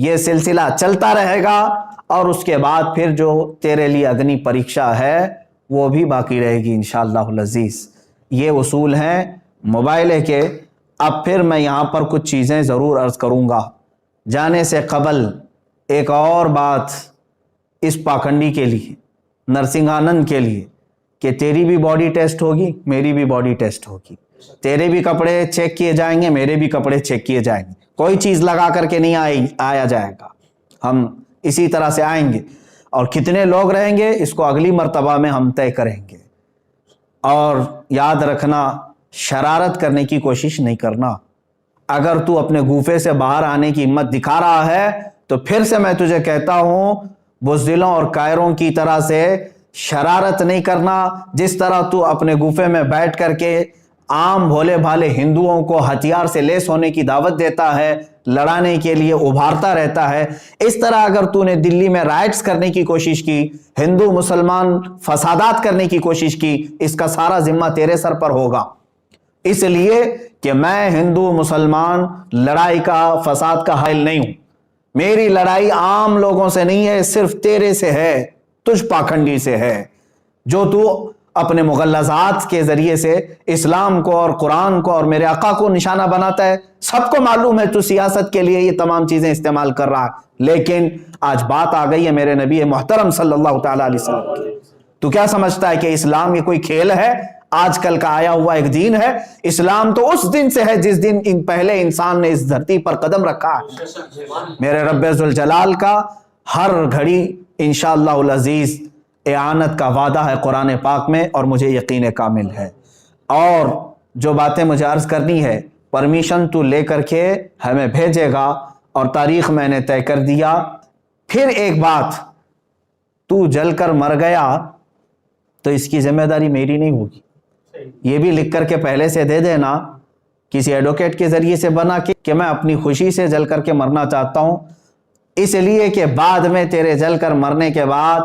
یہ سلسلہ چلتا رہے گا، اور اس کے بعد پھر جو تیرے لیے اگنی پریکشا ہے وہ بھی باقی رہے گی انشاءاللہ العزیز۔ یہ اصول ہیں موبائل کے۔ اب پھر میں یہاں پر کچھ چیزیں ضرور عرض کروں گا۔ جانے سے قبل ایک اور بات اس پاکھنڈی کے لیے، نرسنگھانند کے لیے، کہ تیری بھی باڈی ٹیسٹ ہوگی، میری بھی باڈی ٹیسٹ ہوگی، تیرے بھی کپڑے چیک کیے جائیں گے، میرے بھی کپڑے چیک کیے جائیں گے، کوئی چیز لگا کر کے نہیں آیا جائے گا، ہم اسی طرح سے آئیں گے، اور کتنے لوگ رہیں گے اس کو اگلی مرتبہ میں ہم طے کریں گے۔ اور یاد رکھنا، شرارت کرنے کی کوشش نہیں کرنا۔ اگر تو اپنے گوفے سے باہر آنے کی ہمت دکھا رہا ہے تو پھر سے میں تجھے کہتا ہوں، بزدلوں اور کائروں کی طرح سے شرارت نہیں کرنا۔ جس طرح تو اپنے گوفے میں بیٹھ کر کے عام بھولے بھالے ہندوؤں کو ہتھیار سے لیس ہونے کی دعوت دیتا ہے، لڑانے کے لیے ابھارتا رہتا ہے، اس طرح اگر تو نے دلی میں رائٹس کرنے کی کوشش کی، ہندو مسلمان فسادات کرنے کی کوشش کی، اس کا سارا ذمہ تیرے سر پر ہوگا۔ اس لیے کہ میں ہندو مسلمان لڑائی کا، فساد کا حائل نہیں ہوں۔ میری لڑائی عام لوگوں سے نہیں ہے، صرف تیرے سے ہے، تجھ پاکھنڈی سے ہے، جو تو اپنے مغلظات کے ذریعے سے اسلام کو اور قرآن کو اور میرے آقا کو نشانہ بناتا ہے۔ سب کو معلوم ہے تو سیاست کے لیے یہ تمام چیزیں استعمال کر رہا ہے، لیکن آج بات آ گئی ہے میرے نبی محترم صلی اللہ تعالیٰ علیہ وسلم کی۔ تو کیا سمجھتا ہے کہ اسلام یہ کوئی کھیل ہے، آج کل کا آیا ہوا ایک دین ہے؟ اسلام تو اس دن سے ہے جس دن پہلے انسان نے اس دھرتی پر قدم رکھا ہے۔ میرے رب ذوالجلال کا ہر گھڑی انشاءاللہ العزیز اعانت کا وعدہ ہے قرآن پاک میں، اور مجھے یقین کامل ہے۔ اور جو باتیں مجھے عرض کرنی ہے، پرمیشن تو لے کر کے ہمیں بھیجے گا، اور تاریخ میں نے طے کر دیا۔ پھر ایک بات، تو جل کر مر گیا تو اس کی ذمہ داری میری نہیں ہوگی، یہ بھی لکھ کر کے پہلے سے دے دینا، کسی ایڈوکیٹ کے ذریعے سے بنا کہ میں اپنی خوشی سے جل کر کے مرنا چاہتا ہوں، اس لیے کہ بعد میں تیرے جل کر مرنے کے بعد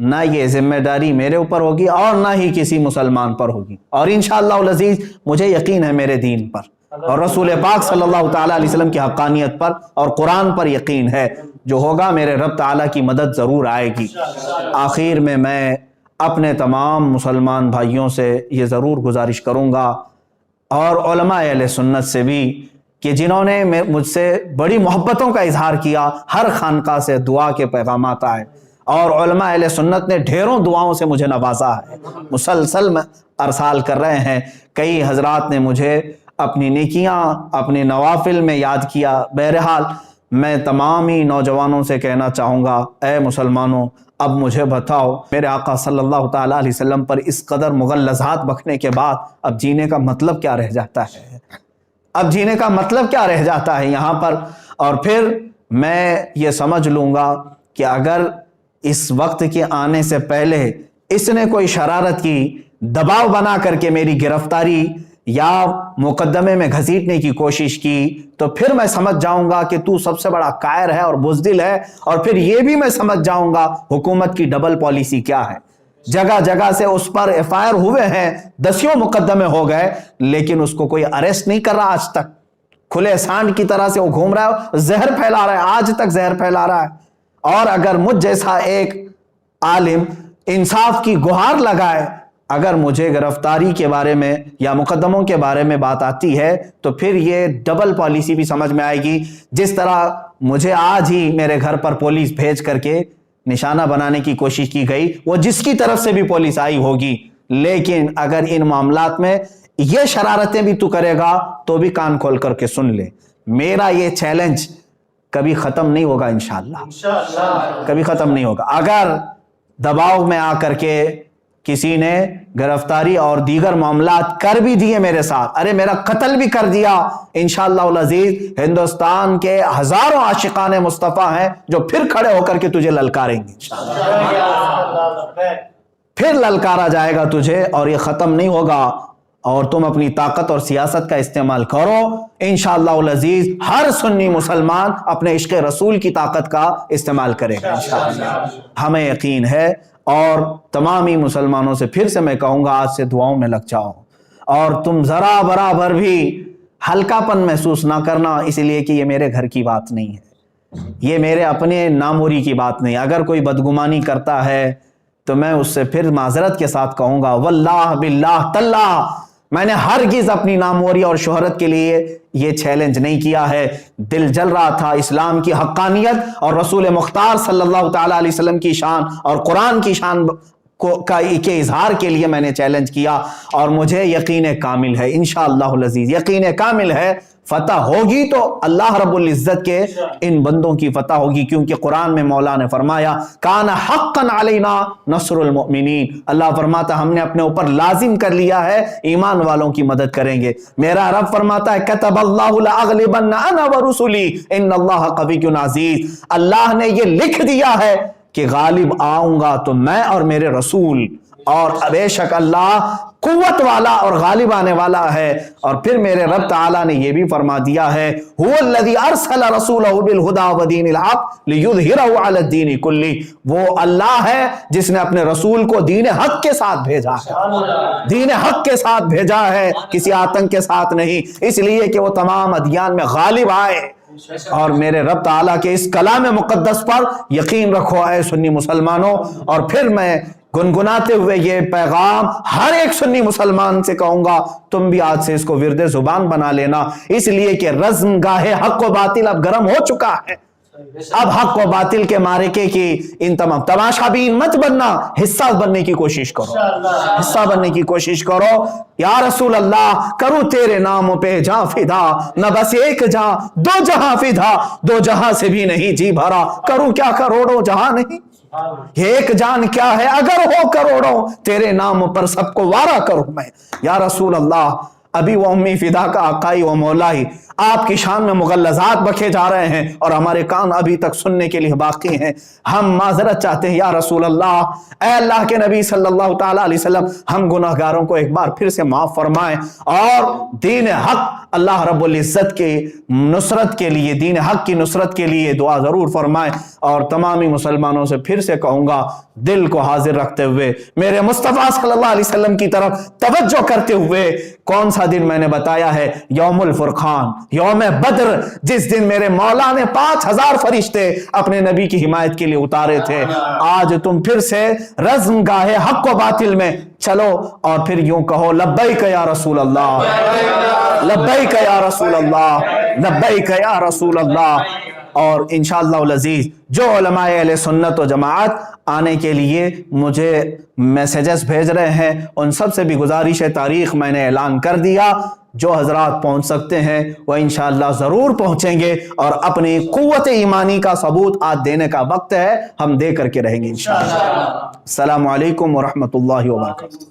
نہ یہ ذمہ داری میرے اوپر ہوگی اور نہ ہی کسی مسلمان پر ہوگی۔ اور انشاءاللہ العزیز مجھے یقین ہے میرے دین پر، اور رسول پاک صلی اللہ تعالیٰ علیہ وسلم کی حقانیت پر اور قرآن پر یقین ہے، جو ہوگا میرے رب تعالیٰ کی مدد ضرور آئے گی۔ آخر میں اپنے تمام مسلمان بھائیوں سے یہ ضرور گزارش کروں گا، اور علماء اہل سنت سے بھی، کہ جنہوں نے مجھ سے بڑی محبتوں کا اظہار کیا، ہر خانقاہ سے دعا کے پیغامات آئے، اور علماء اہل سنت نے ڈھیروں دعاؤں سے مجھے نوازا ہے، مسلسل ارسال کر رہے ہیں۔ کئی حضرات نے مجھے اپنی نیکیاں، اپنے نوافل میں یاد کیا۔ بہرحال میں تمام ہی نوجوانوں سے کہنا چاہوں گا، اے مسلمانوں، اب مجھے بتاؤ، میرے آقا صلی اللہ تعالیٰ علیہ وسلم پر اس قدر مغلظات بکنے کے بعد اب جینے کا مطلب کیا رہ جاتا ہے؟ اب جینے کا مطلب کیا رہ جاتا ہے یہاں پر؟ اور پھر میں یہ سمجھ لوں گا کہ اگر اس وقت کے آنے سے پہلے اس نے کوئی شرارت کی، دباؤ بنا کر کے میری گرفتاری یا مقدمے میں گھسیٹنے کی کوشش کی، تو پھر میں سمجھ جاؤں گا کہ تو سب سے بڑا کائر ہے اور بزدل ہے، اور پھر یہ بھی میں سمجھ جاؤں گا حکومت کی ڈبل پالیسی کیا ہے۔ جگہ جگہ سے اس پر ایف آئی آر ہوئے ہیں، دسیوں مقدمے ہو گئے، لیکن اس کو کوئی اریسٹ نہیں کر رہا آج تک۔ کھلے سانڈ کی طرح سے وہ گھوم رہا ہے، زہر پھیلا رہا ہے، آج تک زہر پھیلا رہا ہے۔ اور اگر مجھ جیسا ایک عالم انصاف کی گہار لگائے، اگر مجھے گرفتاری کے بارے میں یا مقدموں کے بارے میں بات آتی ہے، تو پھر یہ ڈبل پالیسی بھی سمجھ میں آئے گی۔ جس طرح مجھے آج ہی میرے گھر پر پولیس بھیج کر کے نشانہ بنانے کی کوشش کی گئی، وہ جس کی طرف سے بھی پولیس آئی ہوگی، لیکن اگر ان معاملات میں یہ شرارتیں بھی تو کرے گا تو بھی کان کھول کر کے سن لے، میرا یہ چیلنج کبھی ختم نہیں ہوگا انشاءاللہ، کبھی ختم نہیں ہوگا۔ اگر دباؤ میں آ کر کے کسی نے گرفتاری اور دیگر معاملات کر بھی دیے میرے ساتھ، ارے میرا قتل بھی کر دیا، انشاءاللہ العزیز ہندوستان کے ہزاروں عاشقان مصطفیٰ ہیں جو پھر کھڑے ہو کر کے تجھے للکاریں گے، پھر للکارا جائے گا تجھے، اور یہ ختم نہیں ہوگا۔ اور تم اپنی طاقت اور سیاست کا استعمال کرو، انشاءاللہ العزیز ہر سنی مسلمان اپنے عشق رسول کی طاقت کا استعمال کرے گا انشاءاللہ، ہمیں یقین ہے۔ اور تمامی مسلمانوں سے پھر سے میں کہوں گا، آج سے دعاؤں میں لگ جاؤ، اور تم ذرا برابر بھی ہلکا پن محسوس نہ کرنا، اس لیے کہ یہ میرے گھر کی بات نہیں ہے، یہ میرے اپنے ناموری کی بات نہیں. اگر کوئی بدگمانی کرتا ہے تو میں اس سے پھر معذرت کے ساتھ کہوں گا واللہ باللہ تاللہ میں نے ہرگز اپنی ناموری اور شہرت کے لیے یہ چیلنج نہیں کیا ہے. دل جل رہا تھا اسلام کی حقانیت اور رسول مختار صلی اللہ تعالی علیہ وسلم کی شان اور قرآن کی شان کے اظہار کے لیے میں نے چیلنج کیا, اور مجھے یقین کامل ہے انشاءاللہ العزیز, یقین کامل ہے فتح ہوگی تو اللہ رب العزت کے ان بندوں کی فتح ہوگی, کیونکہ قرآن میں مولا نے فرمایا کان حقا علینا نصر المؤمنین, اللہ فرماتا ہم نے اپنے اوپر لازم کر لیا ہے ایمان والوں کی مدد کریں گے. میرا رب فرماتا ہے کتب اللہ لاغلبن انا ورسلی ان اللہ قوی عزیز, اللہ نے یہ لکھ دیا ہے کہ غالب آؤں گا تو میں اور میرے رسول, اور بے شک اللہ قوت والا اور غالب آنے والا ہے. اور پھر میرے رب تعالیٰ نے یہ بھی فرما دیا ہے هو الذی ارسل رسولہ بالہدی ودین الحق لیظہرہ علی الدین کلہ, وہ اللہ ہے جس نے اپنے رسول کو دین حق کے ساتھ بھیجا ہے, دین حق کے ساتھ بھیجا ہے, کسی آتنک کے ساتھ نہیں, اس لیے کہ وہ تمام ادیان میں غالب آئے. اور میرے رب تعالیٰ کے اس کلام مقدس پر یقین رکھو اے سنی مسلمانوں. اور پھر میں گنگناتے ہوئے یہ پیغام ہر ایک سنی مسلمان سے کہوں گا, تم بھی آج سے اس کو ورد زبان بنا لینا, اس لیے کہ رزم گاہ حق و باطل اب گرم ہو چکا ہے. اب حق و باطل کے معرکے کی ان تمام تماشا بین مت بننا, حصہ بننے کی کوشش کرو, حصہ بننے کی کوشش کرو. یا رسول اللہ کروں تیرے نام پہ جہاں فدا, نہ بس ایک جہاں دو جہاں فدا, دو جہاں سے بھی نہیں جی بھرا, کروں کیا کروڑوں جہاں نہیں, ایک جان کیا ہے اگر ہو کروڑوں, تیرے نام پر سب کو وارا کروں میں. یا رسول اللہ ابھی وہ امی فدا کا آقائی و مولائی آپ کی شان میں مغلظات بکے جا رہے ہیں اور ہمارے کان ابھی تک سننے کے لیے باقی ہیں. ہم معذرت چاہتے ہیں یا رسول اللہ, اے اللہ کے نبی صلی اللہ تعالی علیہ وسلم, ہم گناہگاروں کو ایک بار پھر سے معاف فرمائیں, اور دین حق اللہ رب العزت کے نصرت کے لیے, دین حق کی نصرت کے لیے دعا ضرور فرمائیں. اور تمامی مسلمانوں سے پھر سے کہوں گا دل کو حاضر رکھتے ہوئے میرے مصطفیٰ صلی اللہ علیہ وسلم کی طرف توجہ کرتے ہوئے, کون سا دن میں نے بتایا ہے, یوم الفرقان, یوم بدر, جس دن میرے مولا نے 5000 فرشتے اپنے نبی کی حمایت کے لیے اتارے تھے. آج تم پھر سے رزم گاہ حق و باطل میں چلو اور پھر یوں کہو لبیک یا رسول اللہ, لبیک یا رسول اللہ, لبیک یا رسول اللہ. اور انشاءاللہ العزیز جو علماء اہل سنت و جماعت آنے کے لیے مجھے میسیجز بھیج رہے ہیں, ان سب سے بھی گزارش ہے, تاریخ میں نے اعلان کر دیا, جو حضرات پہنچ سکتے ہیں وہ انشاءاللہ ضرور پہنچیں گے, اور اپنی قوت ایمانی کا ثبوت آج دینے کا وقت ہے, ہم دے کر کے رہیں گے انشاءاللہ. السلام علیکم ورحمۃ اللہ وبرکاتہ.